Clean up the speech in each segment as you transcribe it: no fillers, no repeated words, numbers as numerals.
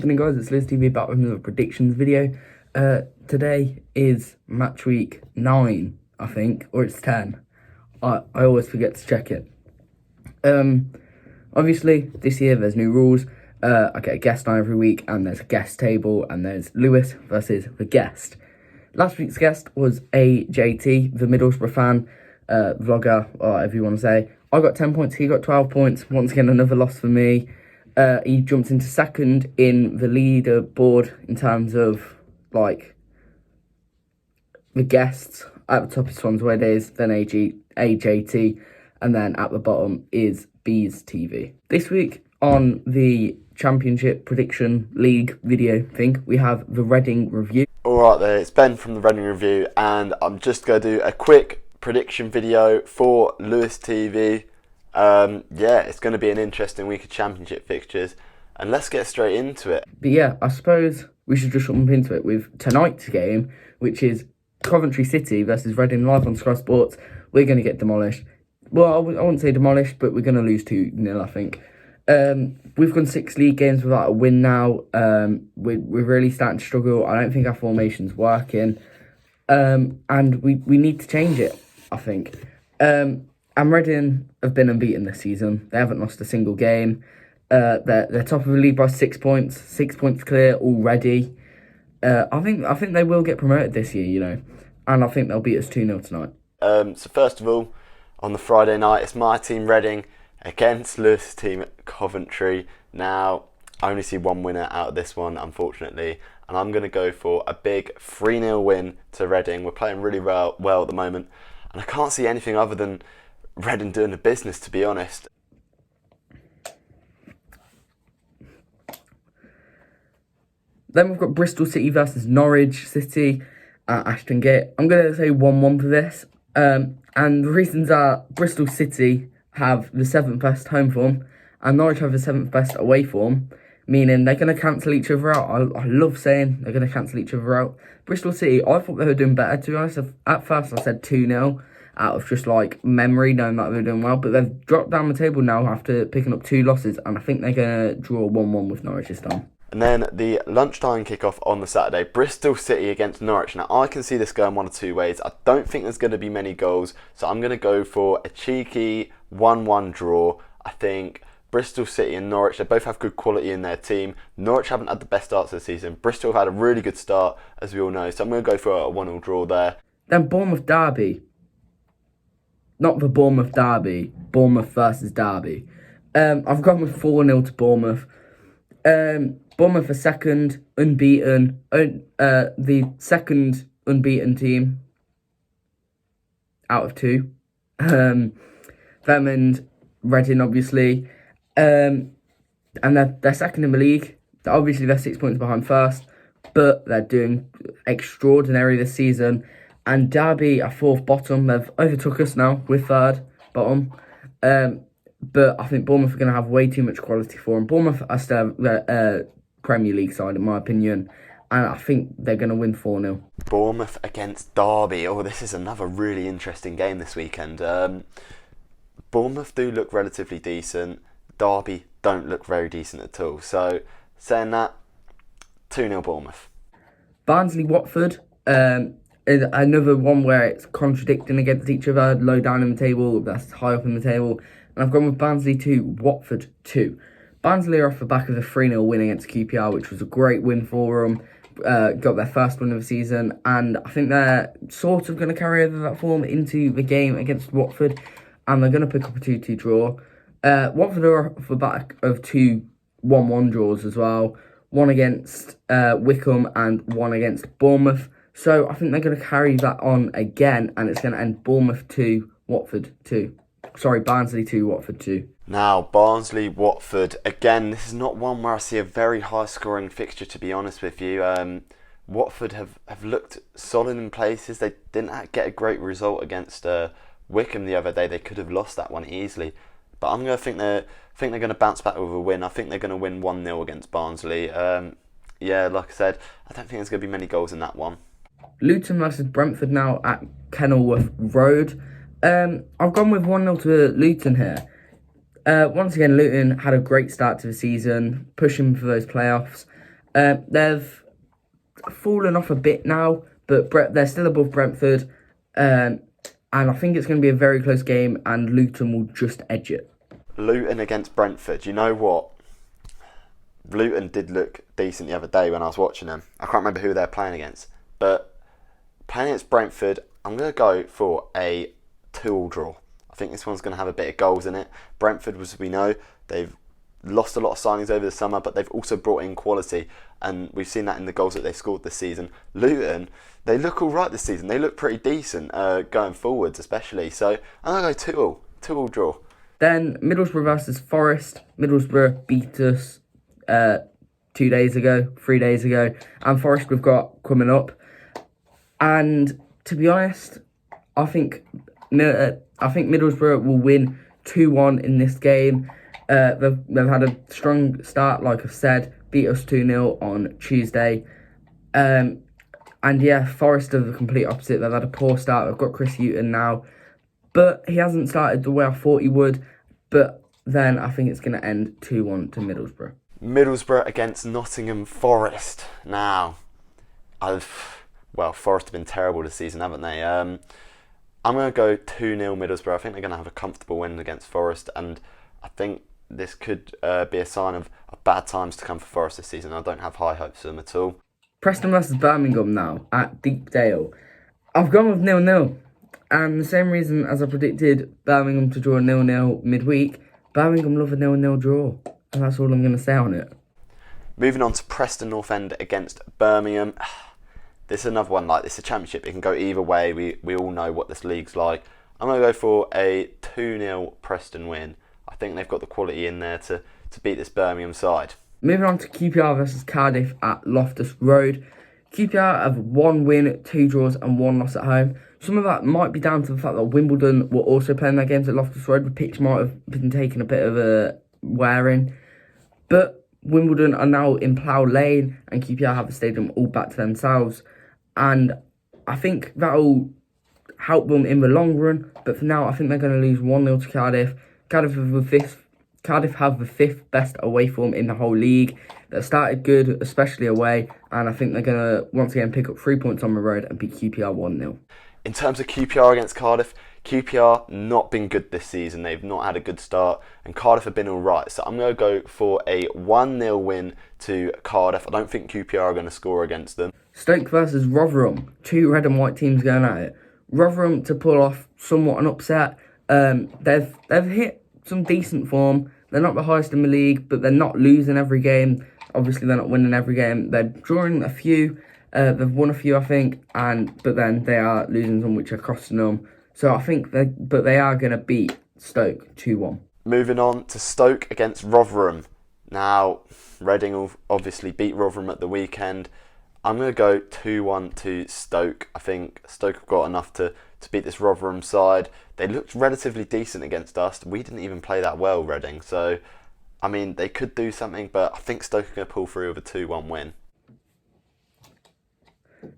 happening, guys? It's Liz TV back with another predictions video. Today is match week 9, I think, or it's 10. I always forget to check it. Obviously, this year there's new rules. I get a guest on every week, and there's a guest table, and there's Lewis versus the guest. Last week's guest was AJT, the Middlesbrough fan, vlogger, or whatever you want to say. I got 10 points, he got 12 points. Once again, another loss for me. He jumped into second in the leaderboard in terms of, like, the guests. At the top is Swansea Wednesday, then AJT, and then at the bottom is Bees TV. This week on the Championship Prediction League video thing, we have the Reading review. Alright there, it's Ben from the Reading review, and I'm just going to do a quick prediction video for Lewis TV. Yeah, it's going to be an interesting week of Championship fixtures, and let's get straight into it. But yeah, I suppose we should just jump into it with tonight's game, which is Coventry City versus Reading, live on Sky Sports. We're going to get demolished. Well, I wouldn't say demolished, but we're going to lose 2-0, I think. We've gone 6 league games without a win now. We're really starting to struggle. I don't think our formation's working. And we need to change it, I think. And Reading have been unbeaten this season. They haven't lost a single game. They're top of the league by 6 points. 6 points clear already. I think they will get promoted this year, you know. And I think they'll beat us 2-0 tonight. So first of all, on the Friday night, it's my team Reading against Lewis' team Coventry. Now, I only see one winner out of this one, unfortunately, and I'm going to go for a big 3-0 win to Reading. We're playing really well at the moment, and I can't see anything other than Reading doing the business, to be honest. Then we've got Bristol City versus Norwich City at Ashton Gate. I'm going to say 1-1 for this. And the reasons are Bristol City have the 7th best home form and Norwich have the 7th best away form, meaning they're going to cancel each other out. I love saying they're going to cancel each other out. Bristol City, I thought they were doing better, to be honest. At first I said 2-0 out of just like memory, knowing that they were doing well, but they've dropped down the table now after picking up 2 losses, and I think they're going to draw 1-1 with Norwich this time. And then the lunchtime kickoff on the Saturday, Bristol City against Norwich. Now, I can see this going one of 2 ways. I don't think there's going to be many goals, so I'm going to go for a cheeky 1-1 draw. I think Bristol City and Norwich, they both have good quality in their team. Norwich haven't had the best start to the season. Bristol have had a really good start, as we all know, so I'm going to go for a 1-0 draw there. Then Bournemouth Derby. Not the Bournemouth Derby, Bournemouth versus Derby. I've gone with 4-0 to Bournemouth. Bournemouth are second, unbeaten. The second unbeaten team out of 2. Them and Reading, obviously. And they're second in the league. Obviously, they're 6 points behind first, but they're doing extraordinary this season. And Derby are 4th bottom. They've overtook us now with 3rd bottom. But I think Bournemouth are going to have way too much quality for them. Bournemouth are still a Premier League side, in my opinion, and I think they're going to win 4-0. Bournemouth against Derby. Oh, this is another really interesting game this weekend. Bournemouth do look relatively decent. Derby don't look very decent at all. So, saying that, 2-0 Bournemouth. Barnsley Watford is another one where it's contradicting against each other, low down in the table, that's high up in the table. And I've gone with Barnsley 2, Watford 2. Barnsley are off the back of a 3-0 win against QPR, which was a great win for them. Got their first win of the season, and I think they're sort of going to carry over that form into the game against Watford, and they're going to pick up a 2-2 draw. Watford are off the back of 2 1-1 draws as well. One against Wycombe and one against Bournemouth. So I think they're going to carry that on again, and it's going to end Bournemouth 2, Watford 2. Sorry, Barnsley 2, Watford 2. Now, Barnsley, Watford. Again, this is not one where I see a very high-scoring fixture, to be honest with you. Watford have looked solid in places. They didn't get a great result against Wycombe the other day. They could have lost that one easily. But I'm going to think they're going to bounce back with a win. I think they're going to win 1-0 against Barnsley. Yeah, like I said, I don't think there's going to be many goals in that one. Luton versus Brentford now at Kenilworth Road. I've gone with 1-0 to Luton here. Once again, Luton had a great start to the season, pushing for those playoffs. They've fallen off a bit now, but they're still above Brentford. And I think it's going to be a very close game, and Luton will just edge it. Luton against Brentford. You know what? Luton did look decent the other day when I was watching them. I can't remember who they're playing against. But playing against Brentford, I'm going to go for a 2-2 draw. I think this one's going to have a bit of goals in it. Brentford, as we know, they've lost a lot of signings over the summer, but they've also brought in quality, and we've seen that in the goals that they've scored this season. Luton, they look all right this season. They look pretty decent going forwards, especially. So I'm going to go 2-2 draw. Then Middlesbrough versus Forest. Middlesbrough beat us 3 days ago, and Forest we've got coming up. And to be honest, I think Middlesbrough will win 2-1 in this game. They've had a strong start, like I've said, beat us 2-0 on Tuesday. And yeah, Forest are the complete opposite. They've had a poor start. They've got Chris Hughton now, but he hasn't started the way I thought he would. But then I think it's going to end 2-1 to Middlesbrough. Middlesbrough against Nottingham Forest. Now, Forest have been terrible this season, haven't they? I'm going to go 2-0 Middlesbrough. I think they're going to have a comfortable win against Forest, and I think this could be a sign of bad times to come for Forest this season. I don't have high hopes for them at all. Preston versus Birmingham now at Deepdale. I've gone with 0-0. And the same reason as I predicted Birmingham to draw 0-0 midweek, Birmingham love a 0-0 draw. And that's all I'm going to say on it. Moving on to Preston North End against Birmingham. This is another one like this. It's a championship. It can go either way. We all know what this league's like. I'm going to go for a 2-0 Preston win. I think they've got the quality in there to beat this Birmingham side. Moving on to QPR versus Cardiff at Loftus Road. QPR have 1 win, 2 draws and 1 loss at home. Some of that might be down to the fact that Wimbledon were also playing their games at Loftus Road. The pitch might have been taking a bit of a wearing. But Wimbledon are now in Plough Lane, and QPR have the stadium all back to themselves. And I think that'll help them in the long run. But for now, I think they're going to lose 1-0 to Cardiff. Cardiff have the 5th best away form in the whole league. They started good, especially away, and I think they're going to once again pick up 3 points on the road and beat QPR 1-0. In terms of QPR against Cardiff, QPR not been good this season. They've not had a good start, and Cardiff have been alright. So I'm going to go for a 1-0 win to Cardiff. I don't think QPR are going to score against them. Stoke versus Rotherham. 2 red and white teams going at it. Rotherham to pull off somewhat an upset. They've hit some decent form. They're not the highest in the league, but they're not losing every game. Obviously, they're not winning every game. They're drawing a few. They've won a few, I think, but then they are losing some which are costing them. So I think they are going to beat Stoke 2-1. Moving on to Stoke against Rotherham. Now, Reading will obviously beat Rotherham at the weekend. I'm going to go 2-1 to Stoke. I think Stoke have got enough to beat this Rotherham side. They looked relatively decent against us. We didn't even play that well, Reading. So, I mean, they could do something, but I think Stoke are going to pull through with a 2-1 win.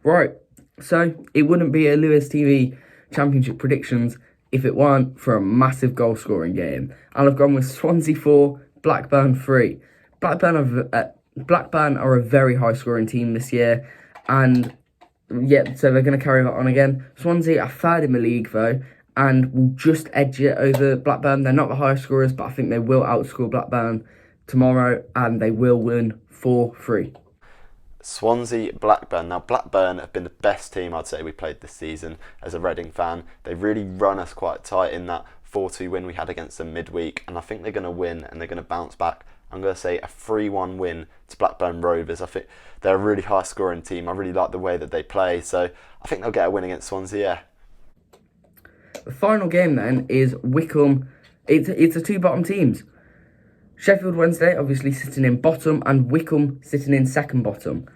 Right, so it wouldn't be a Lewis TV Championship predictions if it weren't for a massive goal scoring game. And I've gone with Swansea 4, Blackburn 3. Blackburn are a very high scoring team this year, and yeah, so they're going to carry that on again. Swansea are 3rd in the league though, and will just edge it over Blackburn. They're not the highest scorers, but I think they will outscore Blackburn tomorrow, and they will win 4-3. Swansea, Blackburn. Now, Blackburn have been the best team, I'd say, we played this season as a Reading fan. They really run us quite tight in that 4-2 win we had against them midweek, and I think they're going to win and they're going to bounce back. I'm going to say a 3-1 win to Blackburn Rovers. I think they're a really high scoring team. I really like the way that they play, so I think they'll get a win against Swansea, yeah. The final game then is Wycombe. It's the 2 bottom teams. Sheffield Wednesday obviously sitting in bottom and Wycombe sitting in second bottom.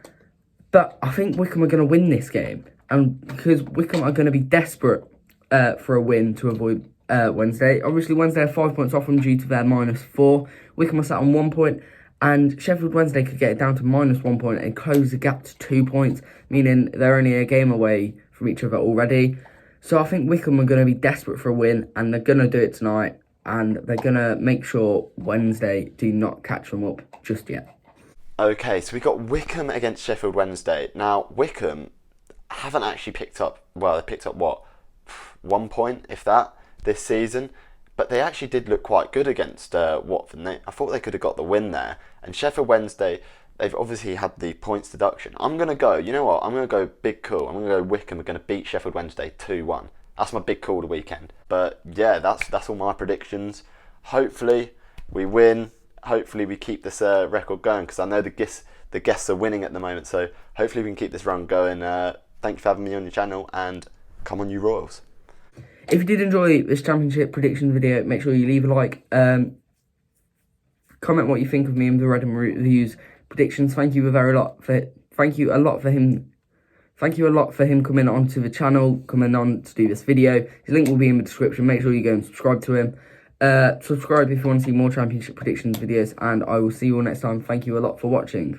But I think Wycombe are going to win this game, and because Wycombe are going to be desperate for a win to avoid Wednesday. Obviously Wednesday are 5 points off them due to their -4. Wycombe are sat on 1 point, and Sheffield Wednesday could get it down to -1 point and close the gap to 2 points, meaning they're only a game away from each other already. So I think Wycombe are going to be desperate for a win, and they're going to do it tonight, and they're going to make sure Wednesday do not catch them up just yet. Okay, so we got Wycombe against Sheffield Wednesday. Now, Wycombe haven't actually picked up, well, they picked up what? 1 point, if that, this season. But they actually did look quite good against Watford. I thought they could have got the win there. And Sheffield Wednesday, they've obviously had the points deduction. I'm going to go, you know what? I'm going to go big call. I'm going to go Wycombe are going to beat Sheffield Wednesday 2-1. That's my big call of the weekend. But yeah, that's all my predictions. Hopefully we win. Hopefully we keep this record going, because I know the guests are winning at the moment. So hopefully we can keep this run going. Thank you for having me on your channel, and come on you Royals. If you did enjoy this championship predictions video, make sure you leave a like. Comment what you think of me and the Red and Root Reviews predictions. Thank you a lot for him coming onto the channel, coming on to do this video. His link will be in the description. Make sure you go and subscribe to him. Subscribe if you want to see more championship predictions videos, and I will see you all next time. Thank you a lot for watching.